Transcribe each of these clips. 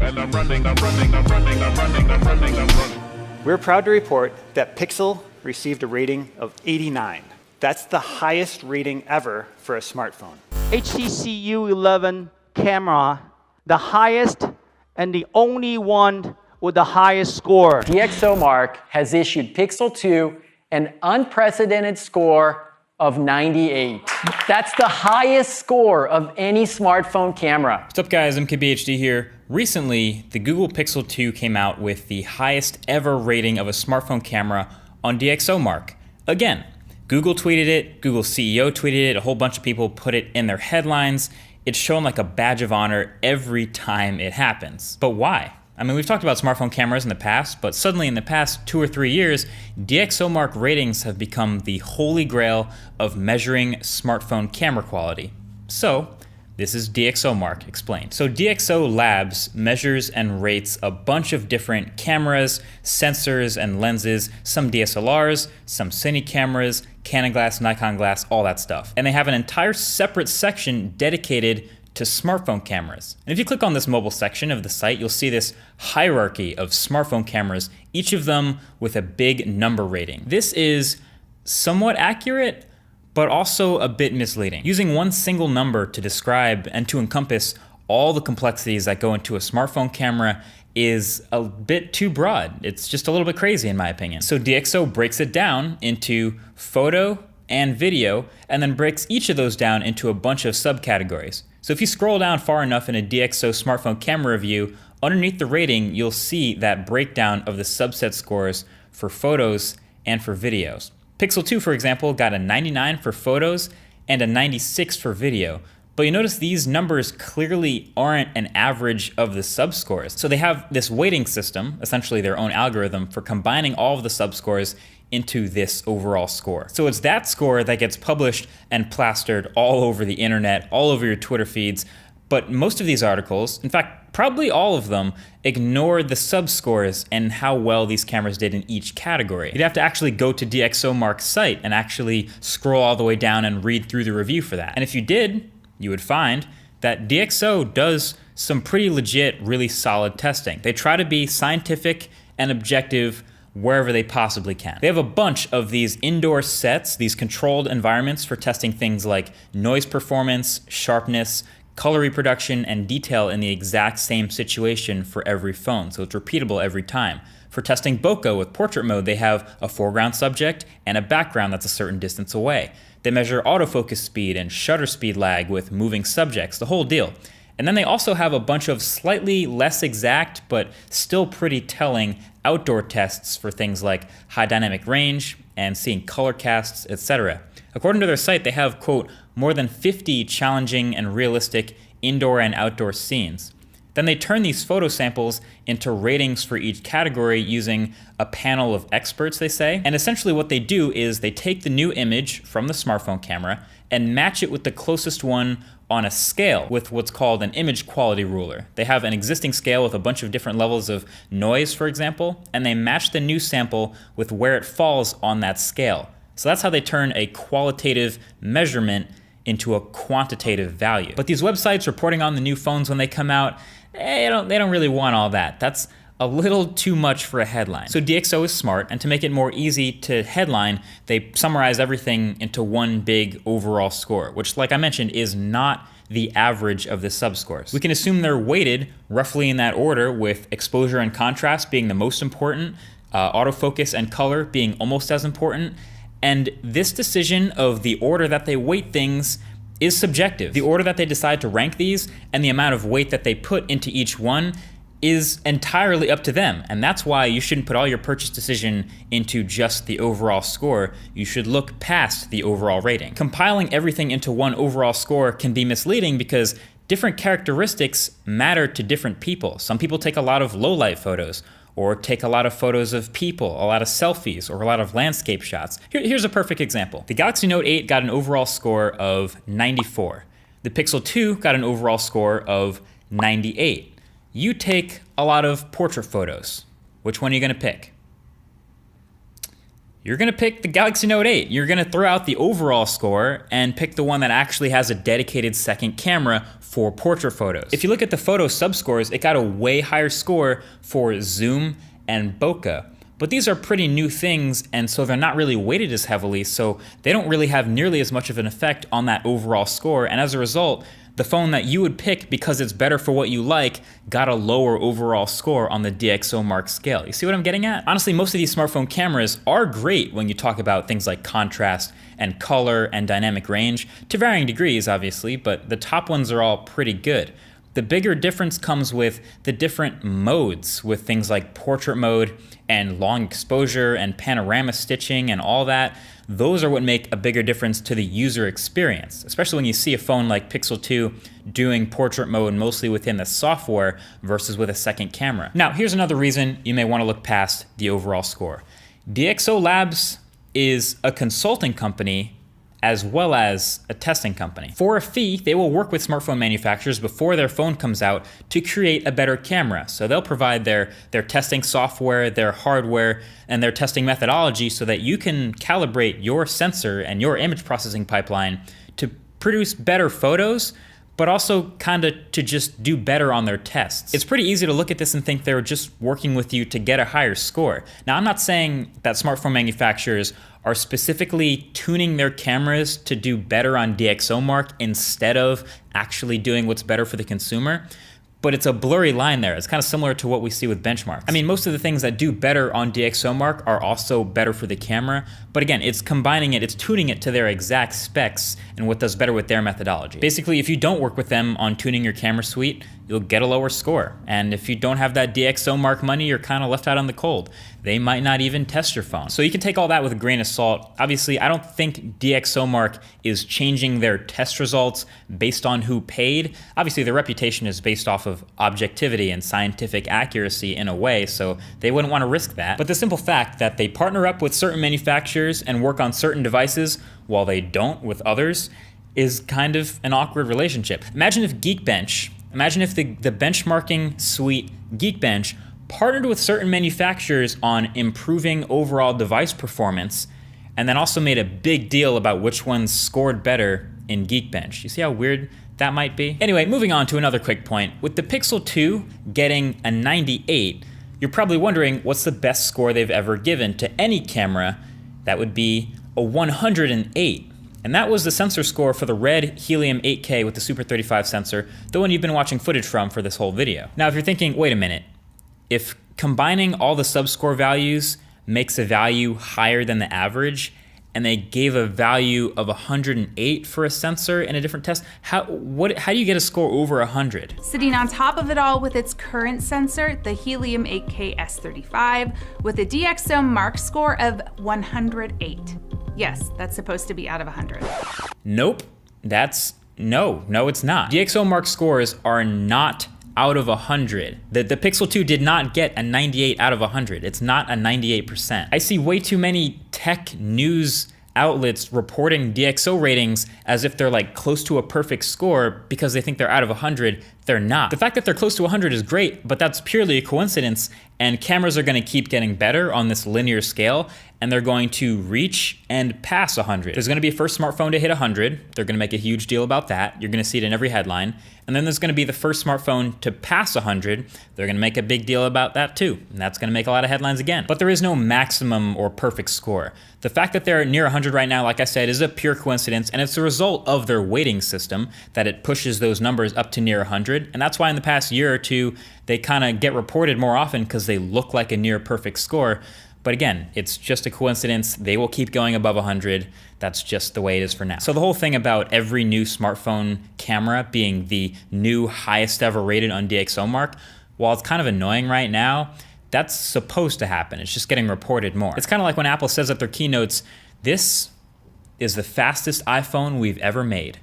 And I'm running, I'm running, I'm running, I'm running, I'm running, I'm running. We're proud to report that Pixel received a rating of 89. That's the highest rating ever for a smartphone. HTC U11 camera, the highest and the only one with the highest score. DxOMark has issued Pixel 2 an unprecedented score of 98. That's the highest score of any smartphone camera. What's up guys, MKBHD here. Recently, the Google Pixel 2 came out with the highest ever rating of a smartphone camera on DxOMark. Again, Google tweeted it, Google's CEO tweeted it, a whole bunch of people put it in their headlines. It's shown like a badge of honor every time it happens. But why? I mean, we've talked about smartphone cameras in the past, but suddenly in the past 2 or 3 years, DxOMark ratings have become the holy grail of measuring smartphone camera quality. So, this is DxOMark explained. So DxO Labs measures and rates a bunch of different cameras, sensors, and lenses, some DSLRs, some Cine cameras, Canon glass, Nikon glass, all that stuff. And they have an entire separate section dedicated to smartphone cameras. And if you click on this mobile section of the site, you'll see this hierarchy of smartphone cameras, each of them with a big number rating. This is somewhat accurate, but also a bit misleading. Using one single number to describe and to encompass all the complexities that go into a smartphone camera is a bit too broad. It's just a little bit crazy in my opinion. So DxO breaks it down into photo and video, and then breaks each of those down into a bunch of subcategories. So if you scroll down far enough in a DxO smartphone camera review, underneath the rating, you'll see that breakdown of the subset scores for photos and for videos. Pixel 2, for example, got a 99 for photos and a 96 for video. But you notice these numbers clearly aren't an average of the subscores. So they have this weighting system, essentially their own algorithm, for combining all of the subscores into this overall score. So it's that score that gets published and plastered all over the internet, all over your Twitter feeds. But most of these articles, in fact, probably all of them, ignore the subscores and how well these cameras did in each category. You'd have to actually go to DxOMark's site and actually scroll all the way down and read through the review for that. And if you did, you would find that DxO does some pretty legit, really solid testing. They try to be scientific and objective wherever they possibly can. They have a bunch of these indoor sets, these controlled environments for testing things like noise performance, sharpness, color reproduction, and detail in the exact same situation for every phone, so it's repeatable every time. For testing bokeh with portrait mode, they have a foreground subject and a background that's a certain distance away. They measure autofocus speed and shutter speed lag with moving subjects, the whole deal. And then they also have a bunch of slightly less exact, but still pretty telling outdoor tests for things like high dynamic range and seeing color casts, etc. According to their site, they have, quote, more than 50 challenging and realistic indoor and outdoor scenes. Then they turn these photo samples into ratings for each category using a panel of experts, they say. And essentially what they do is they take the new image from the smartphone camera and match it with the closest one on a scale with what's called an image quality ruler. They have an existing scale with a bunch of different levels of noise, for example, and they match the new sample with where it falls on that scale. So that's how they turn a qualitative measurement into a quantitative value. But these websites reporting on the new phones when they come out, they don't really want all that. That's a little too much for a headline. So DxO is smart, and to make it more easy to headline, they summarize everything into one big overall score, which, like I mentioned, is not the average of the subscores. We can assume they're weighted roughly in that order, with exposure and contrast being the most important, autofocus and color being almost as important, and this decision of the order that they weight things is subjective. The order that they decide to rank these and the amount of weight that they put into each one is entirely up to them, and that's why you shouldn't put all your purchase decision into just the overall score. You should look past the overall rating. Compiling everything into one overall score can be misleading because different characteristics matter to different people. Some people take a lot of low light photos, or take a lot of photos of people, a lot of selfies, or a lot of landscape shots. Here's a perfect example. The Galaxy Note 8 got an overall score of 94. The Pixel 2 got an overall score of 98. You take a lot of portrait photos. Which one are you gonna pick? you're gonna pick the Galaxy Note 8. You're gonna throw out the overall score and pick the one that actually has a dedicated second camera for portrait photos. If you look at the photo subscores, it got a way higher score for zoom and bokeh. But these are pretty new things, and so they're not really weighted as heavily, so they don't really have nearly as much of an effect on that overall score, and as a result, the phone that you would pick because it's better for what you like got a lower overall score on the DxOMark scale. You see what I'm getting at? Honestly, most of these smartphone cameras are great when you talk about things like contrast and color and dynamic range, to varying degrees obviously, but the top ones are all pretty good. The bigger difference comes with the different modes, with things like portrait mode and long exposure and panorama stitching and all that. Those are what make a bigger difference to the user experience, especially when you see a phone like Pixel 2 doing portrait mode mostly within the software versus with a second camera. Now, here's another reason you may want to look past the overall score. DxO Labs is a consulting company as well as a testing company. For a fee, they will work with smartphone manufacturers before their phone comes out to create a better camera. So they'll provide their testing software, their hardware, and their testing methodology so that you can calibrate your sensor and your image processing pipeline to produce better photos, but also kind of to just do better on their tests. It's pretty easy to look at this and think they're just working with you to get a higher score. Now, I'm not saying that smartphone manufacturers are specifically tuning their cameras to do better on DxOMark instead of actually doing what's better for the consumer, but it's a blurry line there. It's kind of similar to what we see with benchmarks. I mean, most of the things that do better on DxOMark are also better for the camera, but again, it's combining it, it's tuning it to their exact specs and what does better with their methodology. Basically, if you don't work with them on tuning your camera suite, you'll get a lower score. And if you don't have that DxOMark money, you're kind of left out on the cold. They might not even test your phone. So you can take all that with a grain of salt. Obviously, I don't think DxOMark is changing their test results based on who paid. Obviously, their reputation is based off of objectivity and scientific accuracy in a way, so they wouldn't want to risk that. But the simple fact that they partner up with certain manufacturers and work on certain devices while they don't with others is kind of an awkward relationship. Imagine if Geekbench, imagine if the benchmarking suite Geekbench partnered with certain manufacturers on improving overall device performance and then also made a big deal about which ones scored better in Geekbench. You see how weird that might be? Anyway, moving on to another quick point. With the Pixel 2 getting a 98, you're probably wondering what's the best score they've ever given to any camera. That would be a 108. And that was the sensor score for the red Helium 8K with the Super 35 sensor, the one you've been watching footage from for this whole video. Now, if you're thinking, wait a minute, if combining all the subscore values makes a value higher than the average, and they gave a value of 108 for a sensor in a different test, how do you get a score over 100? Sitting on top of it all with its current sensor, the Helium 8K S35, with a DxOMark score of 108. Yes, that's supposed to be out of 100. Nope, no, it's not. DxOMark scores are not out of 100. The Pixel 2 did not get a 98 out of 100. It's not a 98%. I see way too many tech news outlets reporting DxO ratings as if they're like close to a perfect score because they think they're out of 100. They're not. The fact that they're close to 100 is great, but that's purely a coincidence, and cameras are going to keep getting better on this linear scale, and they're going to reach and pass 100. There's going to be a first smartphone to hit 100. They're going to make a huge deal about that. You're going to see it in every headline. And then there's going to be the first smartphone to pass 100. They're going to make a big deal about that too. And that's going to make a lot of headlines again. But there is no maximum or perfect score. The fact that they're near 100 right now, like I said, is a pure coincidence, and it's a result of their weighting system that it pushes those numbers up to near 100. And that's why in the past year or two, they kind of get reported more often because they look like a near perfect score. But again, it's just a coincidence. They will keep going above 100. That's just the way it is for now. So the whole thing about every new smartphone camera being the new highest ever rated on DxOMark, while it's kind of annoying right now, that's supposed to happen. It's just getting reported more. It's kind of like when Apple says at their keynotes, this is the fastest iPhone we've ever made.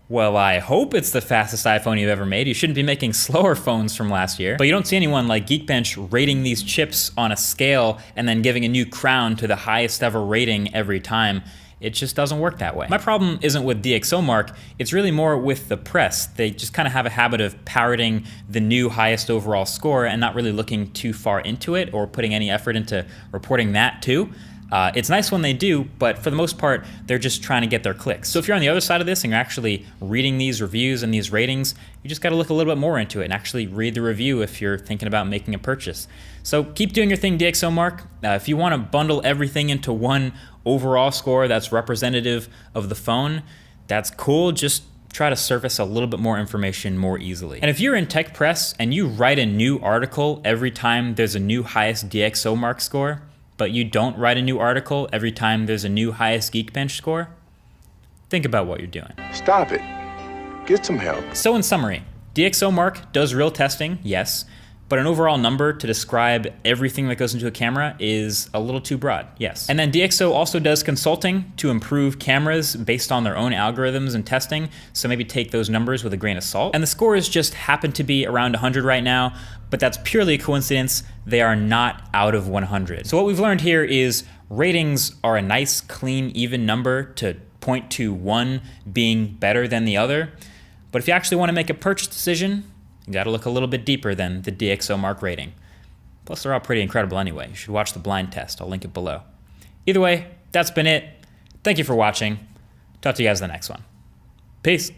Well, I hope it's the fastest iPhone you've ever made. You shouldn't be making slower phones from last year. But you don't see anyone like Geekbench rating these chips on a scale and then giving a new crown to the highest ever rating every time. It just doesn't work that way. My problem isn't with DxOMark, it's really more with the press. They just kind of have a habit of parroting the new highest overall score and not really looking too far into it or putting any effort into reporting that too. It's nice when they do, but for the most part, they're just trying to get their clicks. So if you're on the other side of this and you're actually reading these reviews and these ratings, you just gotta look a little bit more into it and actually read the review if you're thinking about making a purchase. So keep doing your thing, DxOMark. If you wanna bundle everything into one overall score that's representative of the phone, that's cool. Just try to surface a little bit more information more easily. And if you're in tech press and you write a new article every time there's a new highest DxOMark score, but you don't write a new article every time there's a new highest Geekbench score, think about what you're doing. Stop it. Get some help. So in summary, DxOMark does real testing, yes, but an overall number to describe everything that goes into a camera is a little too broad, yes. And then DxO also does consulting to improve cameras based on their own algorithms and testing, so maybe take those numbers with a grain of salt. And the scores just happen to be around 100 right now, but that's purely a coincidence. They are not out of 100. So what we've learned here is ratings are a nice, clean, even number to point to one being better than the other. But if you actually want to make a purchase decision, you gotta look a little bit deeper than the DxOMark rating. Plus, they're all pretty incredible anyway. You should watch the blind test. I'll link it below. Either way, that's been it. Thank you for watching. Talk to you guys in the next one. Peace.